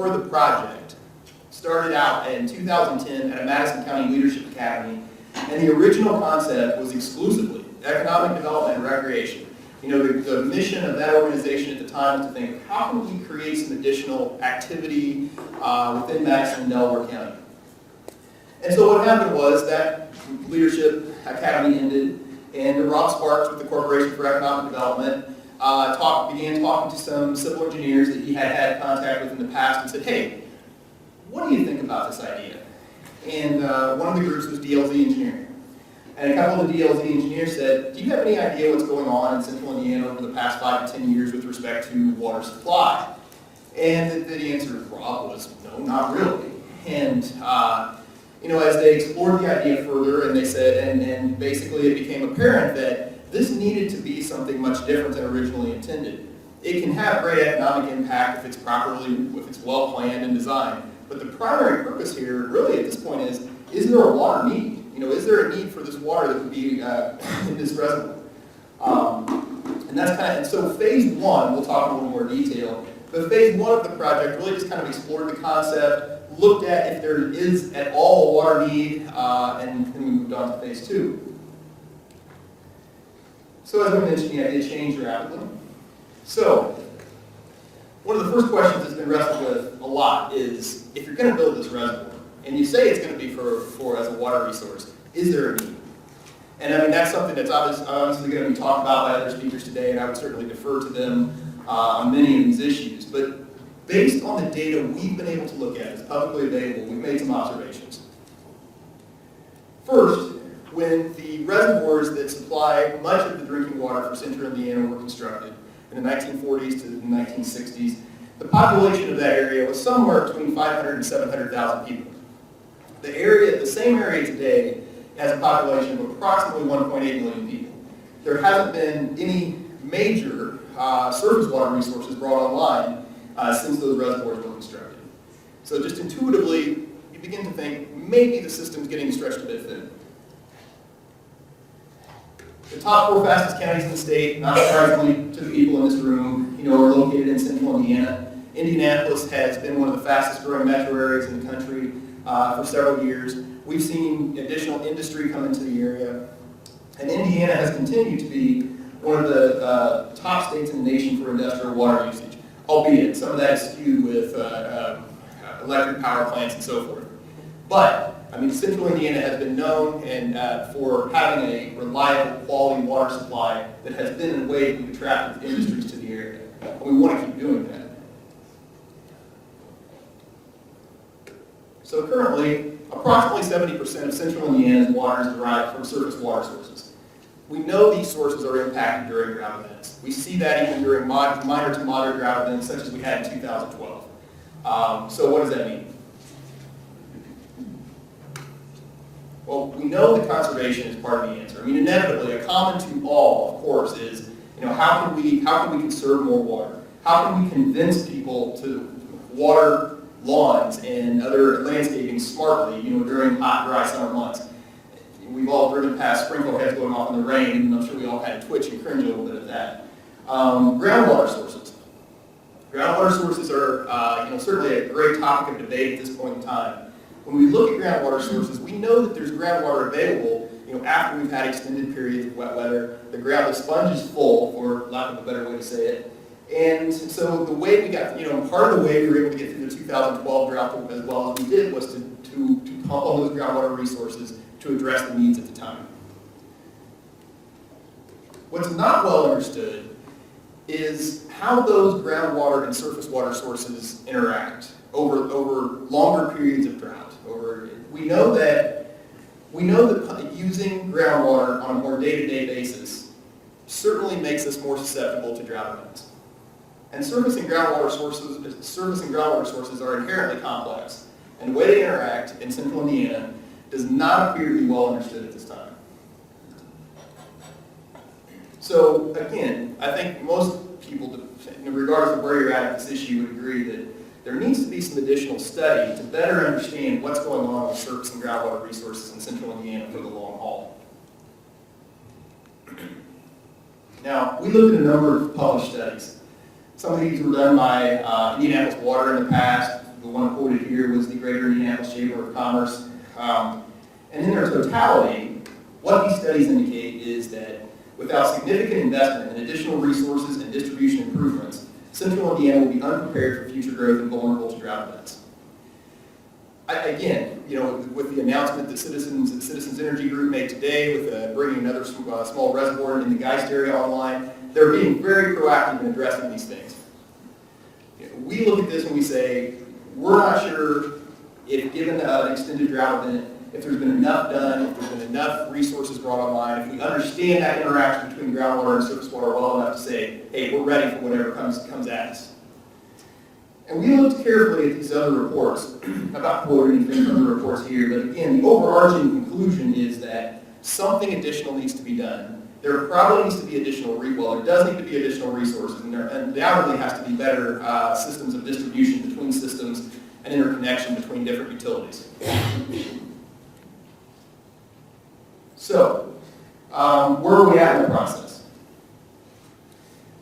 for the project started out in 2010 at a Madison County Leadership Academy, and the original concept was exclusively economic development and recreation. You know, the mission of that organization at the time was to think, how can we create some additional activity within Madison and Delaware County? And so what happened was that Leadership Academy ended, and Rob Sparks with the Corporation for Economic Development began talking to some civil engineers that he had contact with in the past and said, hey, what do you think about this idea? And one of the groups was DLZ Engineering. And a couple of the DLZ engineers said, do you have any idea what's going on in central Indiana over the past 5 to 10 years with respect to water supply? And the answer of Rob was, no, not really. And you know, as they explored the idea further, and they said, and basically it became apparent that this needed to be something much different than originally intended. It can have great economic impact if it's well planned and designed. But the primary purpose here, really at this point, is there a water need? You know, is there a need for this water that would be in this reservoir? And that's and so phase one, we'll talk in a little more detail, but phase one of the project really just kind of explored the concept, looked at if there is at all a water need, and then we moved on to phase two. So as I mentioned, the idea changed rapidly. So one of the first questions that's been wrestled with a lot is, if you're going to build this reservoir, and you say it's going to be for as a water resource, is there a need? And I mean, that's something that's obviously going to be talked about by other speakers today, and I would certainly defer to them on many of these issues. But based on the data we've been able to look at, it's publicly available, we've made some observations. First, when the reservoirs that supply much of the drinking water for central Indiana were constructed in the 1940s to the 1960s, the population of that area was somewhere between 500 and 700,000 people. The same area today has a population of approximately 1.8 million people. There hasn't been any major surface water resources brought online since those reservoirs were constructed. So just intuitively, you begin to think maybe the system's getting stretched a bit thin. The top 4 fastest counties in the state, not surprisingly to the people in this room, are located in central Indiana. Indianapolis has been one of the fastest growing metro areas in the country for several years. We've seen additional industry come into the area. And Indiana has continued to be one of the top states in the nation for industrial water usage, albeit some of that is skewed with electric power plants and so forth. But I mean, central Indiana has been known for having a reliable, quality water supply that has been in a way to attract industries to the area. And we want to keep doing that. So currently, approximately 70% of central Indiana's water is derived from surface water sources. We know these sources are impacted during drought events. We see that even during minor to moderate drought events, such as we had in 2012. So what does that mean? Well, we know that conservation is part of the answer. I mean, inevitably, a common to all, of course, is how can we conserve more water? How can we convince people to water lawns and other landscaping smartly, during hot, dry summer months? We've all driven past sprinkler heads going off in the rain, and I'm sure we all had to twitch and cringe a little bit at that. Groundwater sources. Groundwater sources are, certainly a great topic of debate at this point in time. When we look at groundwater sources, we know that there's groundwater available, after we've had extended periods of wet weather. The ground, the sponge is full, for lack of a better way to say it. And so the way we got, part of the way we were able to get through the 2012 drought as well as we did was to pump all those groundwater resources to address the needs at the time. What's not well understood is how those groundwater and surface water sources interact over longer periods of drought. We know that using groundwater on a more day-to-day basis certainly makes us more susceptible to drought events. And surface and groundwater sources are inherently complex, and the way they interact in central Indiana does not appear to be well understood at this time. So again, I think most people, regardless of where you're at this issue, would agree that there needs to be some additional study to better understand what's going on with surface and groundwater resources in central Indiana for the long haul. Now, we looked at a number of published studies. Some of these were done by Indianapolis Water in the past. quoted here was the Greater Indianapolis Chamber of Commerce. And in their totality, what these studies indicate is that without significant investment in additional resources and distribution improvements, Central Indiana will be unprepared for future growth and vulnerable to drought events. Again, with the announcement that Citizens Energy Group made today with bringing another small reservoir in the Geist area online, they're being very proactive in addressing these things. We look at this and we say, we're not sure if given an extended drought event, if there's been enough done, if there's been enough resources brought online, if we understand that interaction between groundwater and surface water well enough to say, hey, we're ready for whatever comes at us. And we looked carefully at these other reports. I'm not quoting anything from the reports here, but again, the overarching conclusion is that something additional needs to be done. There probably needs to be additional, there does need to be additional resources, and there undoubtedly has to be better systems of distribution between systems and interconnection between different utilities. So, where are we at in the process?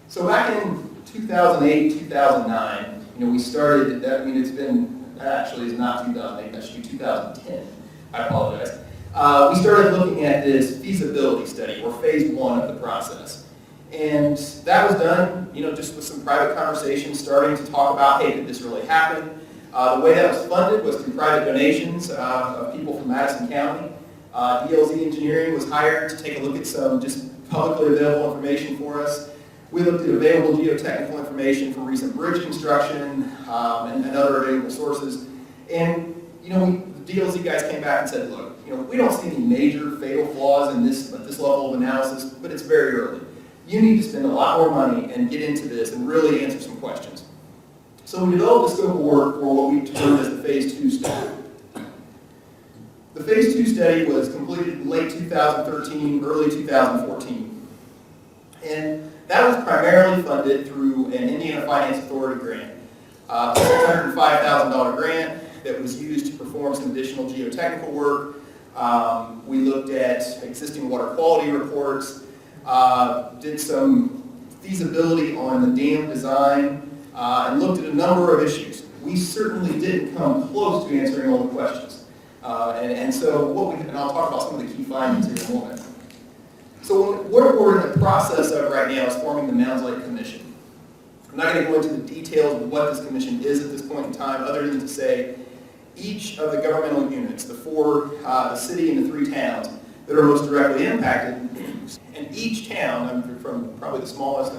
So back in 2008, 2009, we started, it's been, actually it's not 2008, that should be 2010, I apologize. We started looking at this feasibility study, or phase one of the process. And that was done, just with some private conversations, starting to talk about, hey, did this really happen? The way that was funded was through private donations of people from Madison County. DLZ Engineering was hired to take a look at some just publicly available information for us. We looked at available geotechnical information from recent bridge construction and other available sources. And, the DLZ guys came back and said, look, we don't see any major fatal flaws in this at this level of analysis, but it's very early. You need to spend a lot more money and get into this and really answer some questions. So we developed a scope of work for what we termed as the phase two study. The phase two study was completed in late 2013, early 2014. And that was primarily funded through an Indiana Finance Authority grant, a $605,000 grant that was used to perform some additional geotechnical work. We looked at existing water quality reports, did some feasibility on the dam design, and looked at a number of issues. We certainly didn't come close to answering all the questions. So and I'll talk about some of the key findings here in a moment. So what we're in the process of right now is forming the Mounds Lake Commission. I'm not going to go into the details of what this commission is at this point in time, other than to say each of the governmental units, the city and the 3 towns that are most directly impacted, and each town, from probably the smallest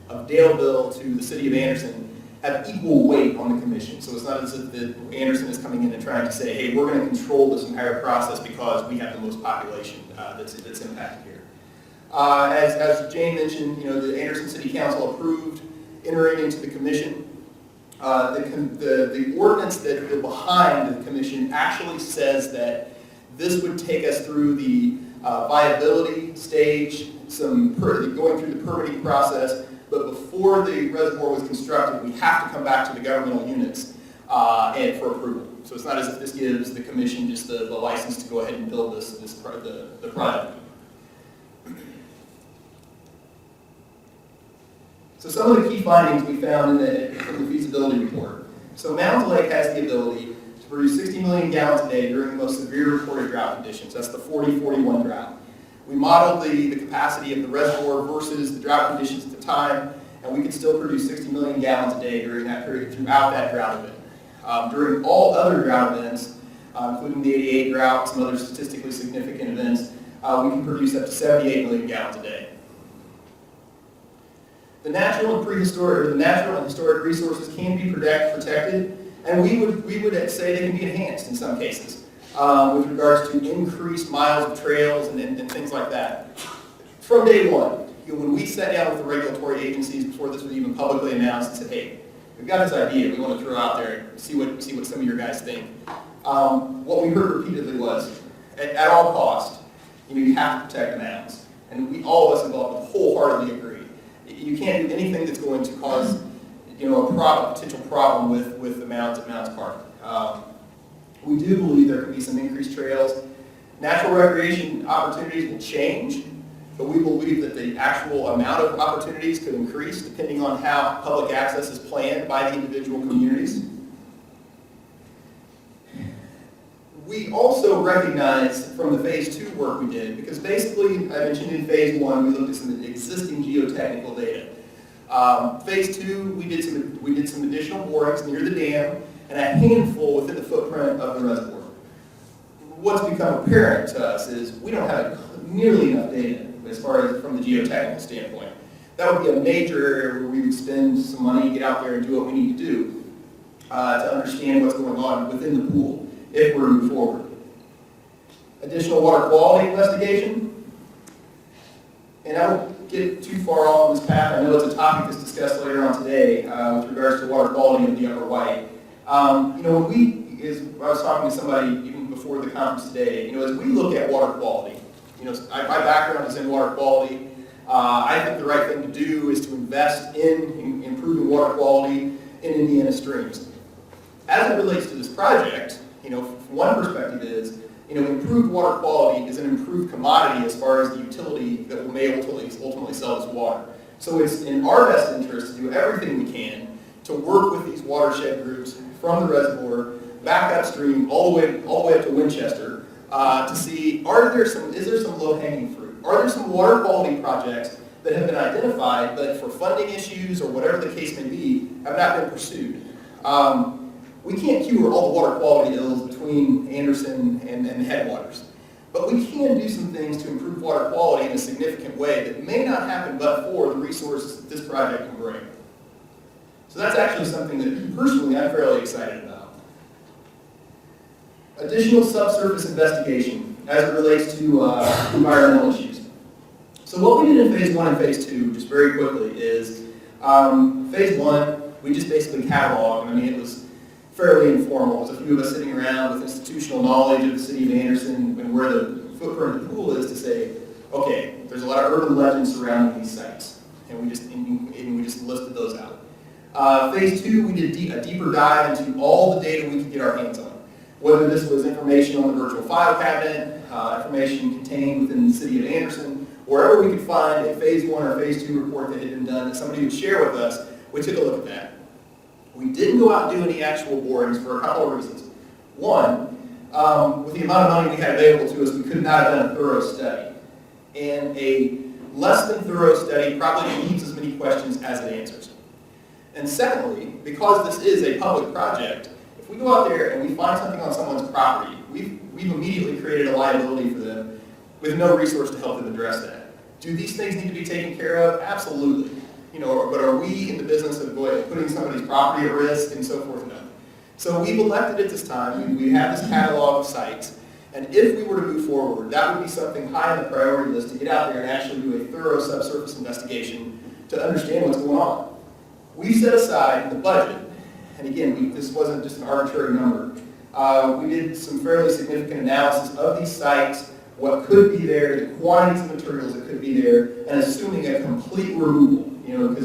of Daleville to the city of Anderson, have equal weight on the commission. So it's not as if Anderson is coming in and trying to say, hey, we're going to control this entire process because we have the most population that's impacted here. As Jane mentioned, the Anderson City Council approved entering into the commission. The ordinance that behind the commission actually says that this would take us through the viability stage, going through the permitting process, but before the reservoir was constructed, we have to come back to the governmental units and for approval. So it's not as if this gives the commission just the license to go ahead and build the project. So some of the key findings we found from the feasibility report. So Mounds Lake has the ability to produce 60 million gallons a day during the most severe reported drought conditions. That's the 40-41 drought. We modeled the capacity of the reservoir versus the drought conditions at the time, and we could still produce 60 million gallons a day during that period throughout that drought event. During all other drought events, including the 88 drought, some other statistically significant events, we can produce up to 78 million gallons a day. The natural and historic resources can be protected, and we would say they can be enhanced in some cases with regards to increased miles of trails and things like that. From day one, when we sat down with the regulatory agencies before this was even publicly announced and said, hey, we've got this idea we want to throw out there and see what some of your guys think. What we heard repeatedly was, at all costs, you have to protect the mounds. And all of us involved wholeheartedly agree. You can't do anything that's going to cause a potential problem with the Mounds at Mounds Park. We do believe there can be some increased trails. Natural recreation opportunities will change, but we believe that the actual amount of opportunities could increase depending on how public access is planned by the individual communities. We also recognized from the phase 2 work we did, because basically, I mentioned in phase 1, we looked at some existing geotechnical data. Phase 2, we did some additional borings near the dam and a handful within the footprint of the reservoir. What's become apparent to us is we don't have nearly enough data as far as from the geotechnical standpoint. That would be a major area where we would spend some money, get out there and do what we need to do to understand what's going on within the pool if we're moving forward. Additional water quality investigation. And I won't get too far off on this path. I know it's a topic that's discussed later on today with regards to water quality of the Upper White. I was talking to somebody even before the conference today, as we look at water quality, my background is in water quality. I think the right thing to do is to invest in improving water quality in Indiana streams. As it relates to this project, one perspective is, improved water quality is an improved commodity as far as the utility that may ultimately sell this water. So it's in our best interest to do everything we can to work with these watershed groups from the reservoir back upstream all the way up to Winchester to see is there some low-hanging fruit? Are there some water quality projects that have been identified but for funding issues or whatever the case may be have not been pursued? We can't cure all the water quality ills between Anderson and headwaters, but we can do some things to improve water quality in a significant way that may not happen but for the resources that this project can bring. So that's actually something that personally I'm fairly excited about. Additional subsurface investigation as it relates to environmental issues. So what we did in phase 1 and phase 2, just very quickly, is phase 1, we just basically cataloged. It was fairly informal. It was a few of us sitting around with institutional knowledge of the city of Anderson and where the footprint of the pool is to say, okay, there's a lot of urban legends surrounding these sites, and we just listed those out. Phase 2, we did a deeper dive into all the data we could get our hands on. Whether this was information on the virtual file cabinet, information contained within the city of Anderson, wherever we could find a phase 1 or phase 2 report that had been done that somebody would share with us, we took a look at that. We didn't go out and do any actual borings for a couple of reasons. One, with the amount of money we had available to us, we could not have done a thorough study. And a less than thorough study probably leaves as many questions as it answers. And secondly, because this is a public project, if we go out there and we find something on someone's property, we've immediately created a liability for them with no resource to help them address that. Do these things need to be taken care of? Absolutely. But are we in the business of putting somebody's property at risk and so forth? No. So we've elected at this time, we have this catalog of sites, and if we were to move forward, that would be something high on the priority list to get out there and actually do a thorough subsurface investigation to understand what's going on. We set aside the budget, and again, this wasn't just an arbitrary number. We did some fairly significant analysis of these sites, what could be there, the quantities of materials that could be there, and assuming a complete removal. Because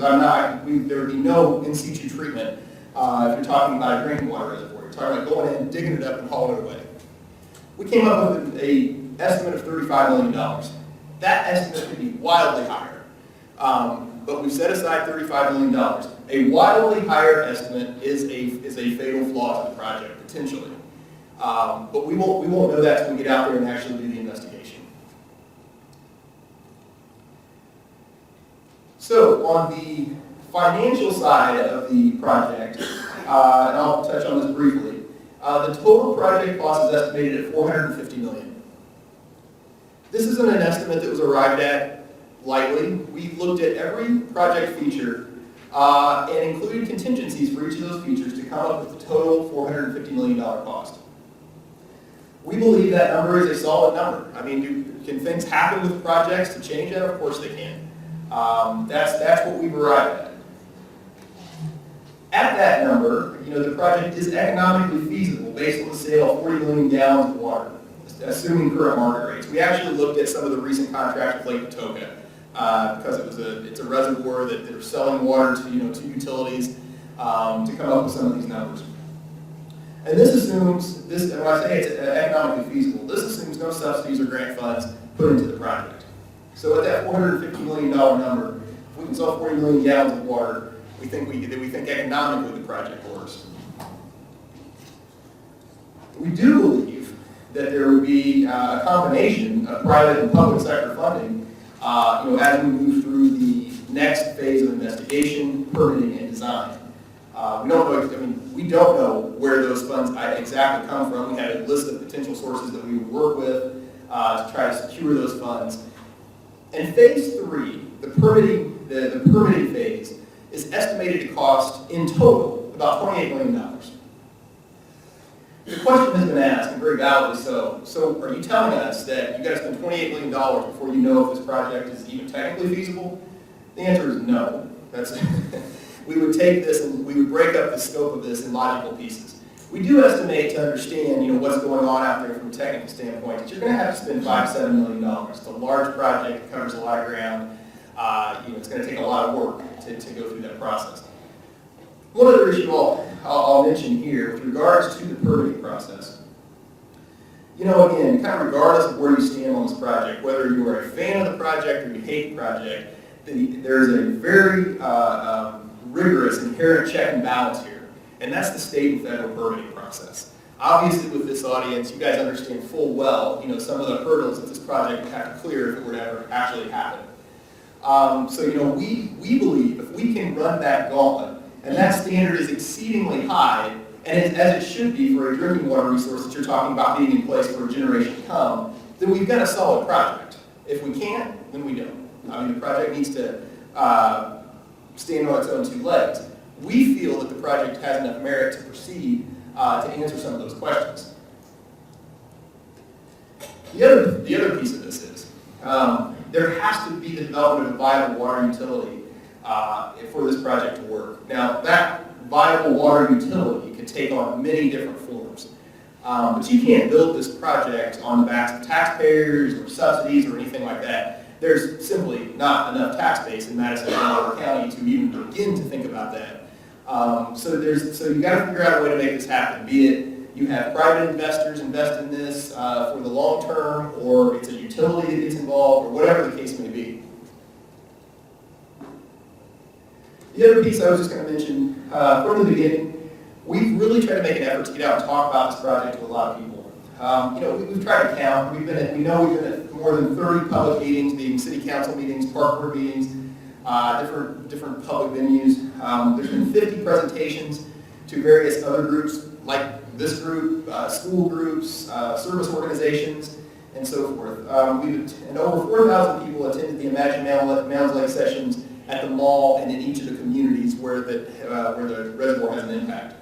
there would be no in situ treatment if you're talking about a drinking water reservoir. You're talking about going in, digging it up, and hauling it away. We came up with an estimate of $35 million. That estimate could be wildly higher, but we set aside $35 million. A wildly higher estimate is a fatal flaw to the project, potentially. But we won't know that until we get out there and actually do the investigation. So on the financial side of the project, and I'll touch on this briefly, the total project cost is estimated at $450 million. This isn't an estimate that was arrived at lightly. We looked at every project feature and included contingencies for each of those features to come up with the total $450 million cost. We believe that number is a solid number. Can things happen with projects to change that? Of course they can. That's what we've arrived at. At that number, the project is economically feasible based on the sale of 40 million gallons of water, assuming current market rates. We actually looked at some of the recent contracts with Lake Patoka because it's a reservoir that they're selling water to utilities to come up with some of these numbers. And this assumes, and when I say it's economically feasible, this assumes no subsidies or grant funds put into the project. So at that $450 million number, if we can sell 40 million gallons of water, we think economically the project works. We do believe be a combination of private and public sector funding, as we move through the next phase of investigation, permitting, and design. We don't know where those funds exactly come from. We have a list of potential sources that we would work with to try to secure those funds. And phase 3, the permitting phase, is estimated to cost in total about $28 million. The question has been asked, and very validly so are you telling us that you got to spend $28 million before you know if this project is even technically feasible? The answer is no. We would take this and we would break up the scope of this in logical pieces. We do estimate to understand, what's going on out there from a technical standpoint, that you're going to have to spend $5 to $7 million. It's a large project, it covers a lot of ground. It's going to take a lot of work to go through that process. One other issue I'll mention here with regards to the permitting process. Again, kind of regardless of where you stand on this project, whether you are a fan of the project or you hate the project, there's a very rigorous inherent check and balance here, and that's the state and federal permitting process. Obviously, with this audience, you guys understand full well, some of the hurdles that this project would have to clear if it were to ever actually happen. We believe if we can run that gauntlet, and that standard is exceedingly high, and as it should be for a drinking water resource that you're talking about being in place for a generation to come, then we've got a solid project. If we can't, then we don't. The project needs to stand on its own 2 legs. We feel that the project has enough merit to proceed to answer some of those questions. The other piece of this is there has to be the development of a viable water utility for this project to work. Now, that viable water utility could take on many different forms. But you can't build this project on the backs of taxpayers or subsidies or anything like that. There's simply not enough tax base in Madison County to even begin to think about that. So you've got to figure out a way to make this happen, be it you have private investors invest in this for the long term, or it's a utility that gets involved, or whatever the case may be. The other piece I was just going to mention, from the beginning, we've really tried to make an effort to get out and talk about this project to a lot of people. We've tried to count. We've been at more than 30 public meetings, being city council meetings, park board meetings, different public venues. There's been 50 presentations to various other groups, like this group, school groups, service organizations, and so forth. And over 4,000 people attended the Imagine Mounds Lake sessions at the mall and in each of the communities where the reservoir has an impact.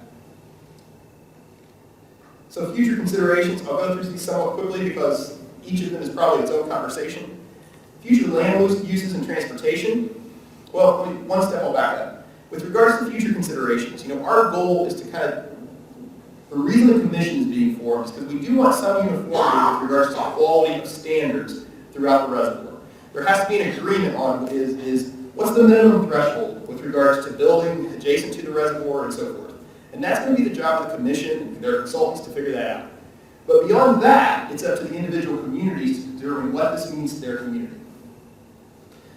So future considerations, I'll go through these somewhat quickly because each of them is probably its own conversation. Future land uses and transportation. Well, one step I'll back up. With regards to future considerations, our goal is to the reason the commission is being formed is because we do want some uniformity with regards to quality of standards throughout the reservoir. There has to be an agreement on is what's the minimum threshold with regards to building adjacent to the reservoir and so forth. And that's going to be the job of the commission and their consultants to figure that out. But beyond that, it's up to the individual communities to determine what this means to their community.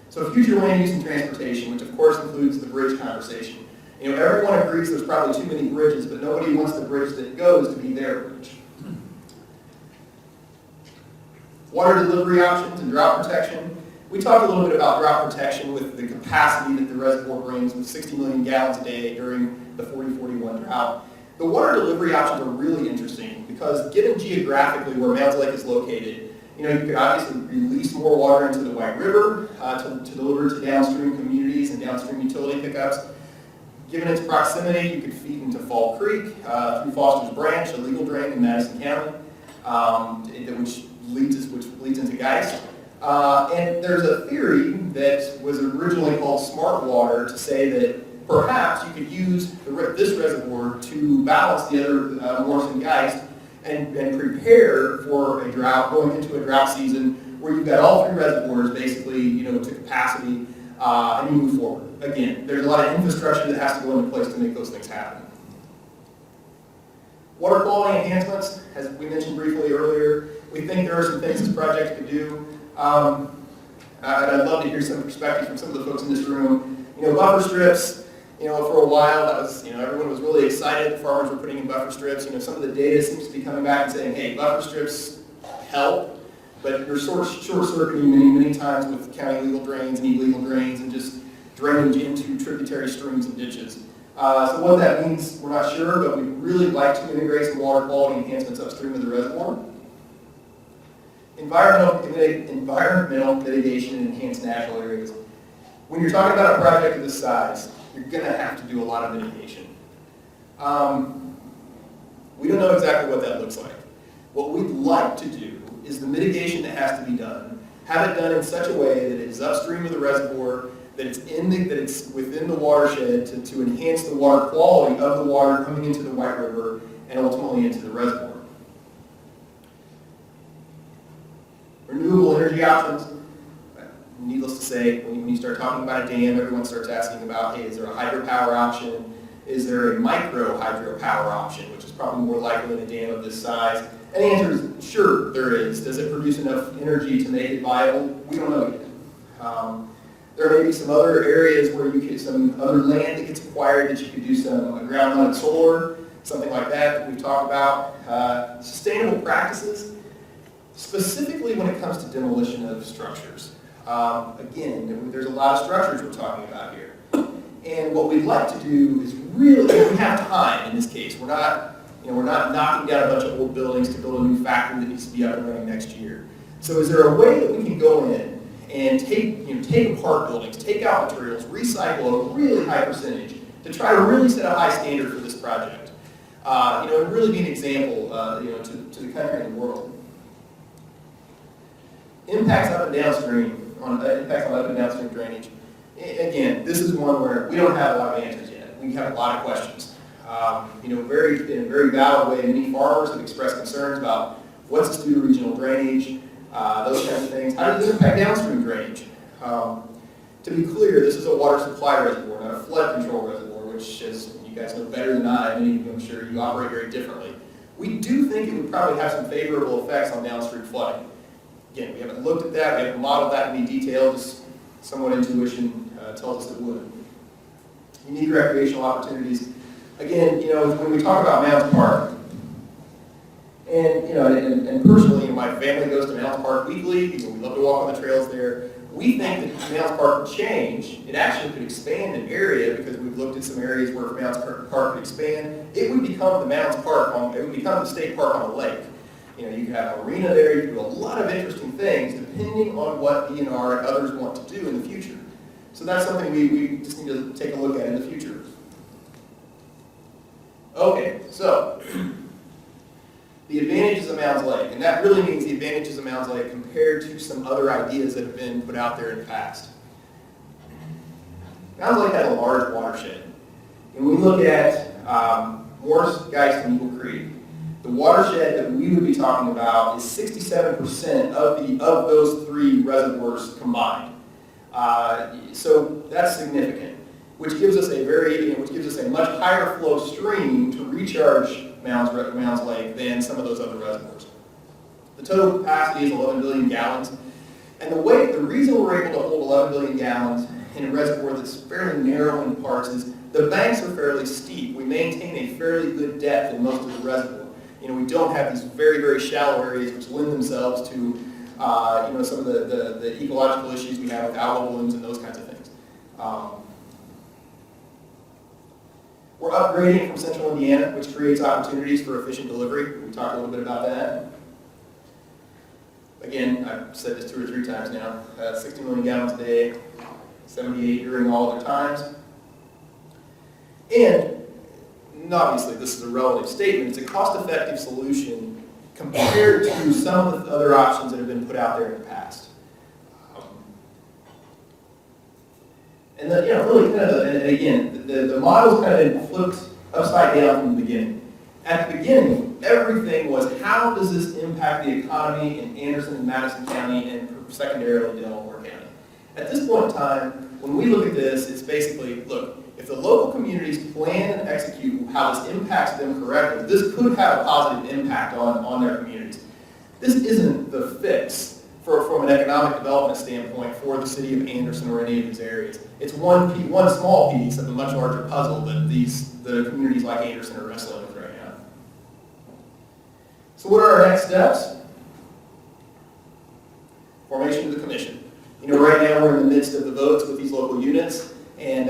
So future land use and transportation, which of course includes the bridge conversation. Everyone agrees there's probably too many bridges, but nobody wants the bridge that goes to be their bridge. Water delivery options and drought protection. We talked a little bit about drought protection with the capacity that the reservoir brings with 60 million gallons a day during the 40-41 drought. The water delivery options are really interesting because given geographically where Mounds Lake is located, you could obviously release more water into the White River to deliver to downstream communities and downstream utility pickups. Given its proximity, you could feed into Fall Creek through Foster's Branch, a legal drain in Madison County, which leads into Geist. And there's a theory that was originally called smart water to say that perhaps you could use this reservoir to balance the other Morris and Geist and prepare for a drought, going into a drought season where you've got all 3 reservoirs basically, to capacity, and you move forward. Again, there's a lot of infrastructure that has to go into place to make those things happen. Water quality enhancements, as we mentioned briefly earlier, we think there are some things this project could do. And I'd love to hear some perspective from some of the folks in this room. Buffer strips, for a while, that was, everyone was really excited. The farmers were putting in buffer strips. Some of the data seems to be coming back and saying, hey, buffer strips help, but you're short-circuiting many times with county legal drains and illegal drains and just drainage into tributary streams and ditches. So what that means, we're not sure, but we'd really like to integrate some water quality enhancements upstream of the reservoir. Environmental mitigation and enhanced natural areas. When you're talking about a project of this size, you're going to have to do a lot of mitigation. We don't know exactly what that looks like. What we'd like to do is the mitigation that has to be done, have it done in such a way that it is upstream of the reservoir, that it's within the watershed to enhance the water quality of the water coming into the White River and ultimately into the reservoir. Renewable energy options. Needless to say, when you start talking about a dam, everyone starts asking about, hey, is there a hydropower option? Is there a micro hydropower option, which is probably more likely than a dam of this size? And the answer is, sure, there is. Does it produce enough energy to make it viable? We don't know yet. There may be some other areas where you get some other land that gets acquired that you could do some ground-mounted solar, something like that we've talked about. Sustainable practices, specifically when it comes to demolition of structures. Again, there's a lot of structures we're talking about here. And what we'd like to do is really, if we have time in this case, we're not knocking down a bunch of old buildings to build a new factory that needs to be up and running next year. So is there a way that we can go in and take apart buildings, take out materials, recycle a really high percentage to try to really set a high standard for this project? And really be an example, to the country and the world. Impacts up and downstream, impacts on up and downstream drainage. Again, this is one where we don't have a lot of answers yet. We have a lot of questions. In a very valid way, many farmers have expressed concerns about what's this do to regional drainage, those kinds of things. How does this impact downstream drainage? To be clear, this is a water supply reservoir, not a flood control reservoir, which, as you guys know better than I, many of you, I'm sure, you operate very differently. We do think it would probably have some favorable effects on downstream flooding. Again, we haven't looked at that, we haven't modeled that in any detail, just somewhat intuition tells us it would. Unique recreational opportunities. Again, when we talk about Mounds Park, and personally, my family goes to Mounds Park weekly, we love to walk on the trails there. We think that Mounds Park would change. It actually could expand an area because we've looked at some areas where Mounds Park could expand. It would become the Mounds Park, it would become the state park on a lake. You could have an arena there, you could do a lot of interesting things depending on what DNR and others want to do in the future. So that's something we just need to take a look at in the future. Okay, so the advantages of Mounds Lake, and that really means the advantages of Mounds Lake compared to some other ideas that have been put out there in the past. Mounds Lake has a large watershed. And when we look at Morris, Geist, and Eagle Creek, the watershed that we would be talking about is 67% of those three reservoirs combined. So that's significant, which gives us a much higher flow stream to recharge Mounds Lake than some of those other reservoirs. The total capacity is 11 billion gallons, and the reason we're able to hold 11 billion gallons in a reservoir that's fairly narrow in parts is the banks are fairly steep. We maintain a fairly good depth in most of the reservoir. We don't have these very, very shallow areas which lend themselves to some of the ecological issues we have with algal blooms and those kinds of things. We're upgrading from central Indiana, which creates opportunities for efficient delivery. We talked a little bit about that. Again, I've said this 2 or 3 times now. 60 million gallons a day, 78 during all other times. And obviously, this is a relative statement. It's a cost-effective solution compared to some of the other options that have been put out there in the past. And again, the model's kind of flipped upside down from the beginning. At the beginning, everything was how does this impact the economy in Anderson and Madison County and secondarily Delaware County. At this point in time, when we look at this, it's basically, look, if the local communities plan and execute how this impacts them correctly, this could have a positive impact on their communities. This isn't the fix from an economic development standpoint for the city of Anderson or any of these areas. It's one small piece of a much larger puzzle that the communities like Anderson are wrestling with right now. So what are our next steps? midst of the votes with these local units, and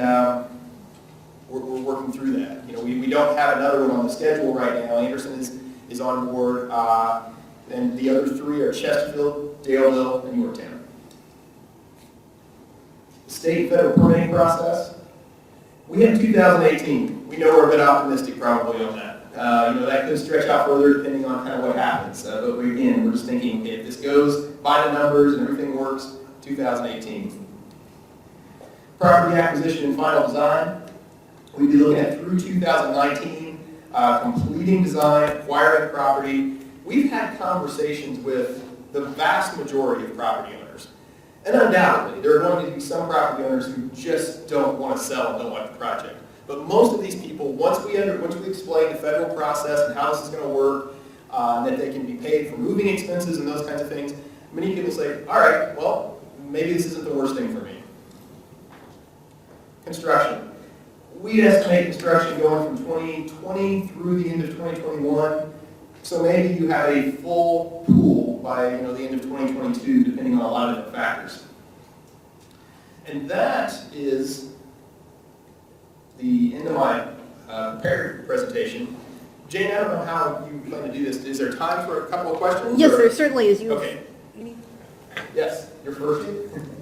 we're working through that. You know, we don't have another one on the schedule right now. Anderson is on board, and the other three are Chesterfield, Daleville, and Yorktown. The state and federal permitting process. We have 2018. We know we're a bit optimistic probably on that. You know, that could stretch out further depending on kind of what happens. But again, we're just thinking, okay, if this goes by the numbers and everything works, 2018. Property acquisition and final design. We'd be looking at through 2019, completing design, acquiring property. We've had conversations with the vast majority of property owners. And undoubtedly, there are going to be some property owners who just don't want to sell and don't like the project. But most of these people, once we explain the federal process and how this is going to work, that they can be paid for moving expenses and those kinds of things, many people say, all right, well, maybe this isn't the worst thing for me. Construction. We estimate construction going from 2020 through the end of 2021. So maybe you have a full pool by the end of 2022, depending on a lot of different factors. And that is the end of my prepared presentation. Jane, I don't know how you plan to do this. Is there time for a couple of questions? Yes, there certainly is. Okay. Yes, your first.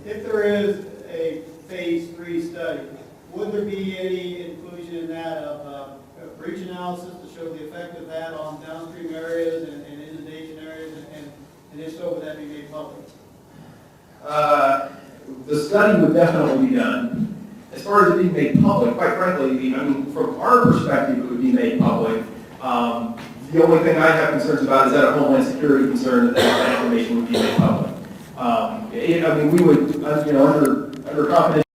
If there is a phase 3 study, would there be any inclusion in that of a breach analysis to show the effect of that on downstream areas and inundation areas, and if so, would that be made public? The study would definitely be done. As far as it being made public, quite frankly, from our perspective, it would be made public. The only thing I have concerns about is that a homeland security concern that information would be made public. We would, under confidentiality.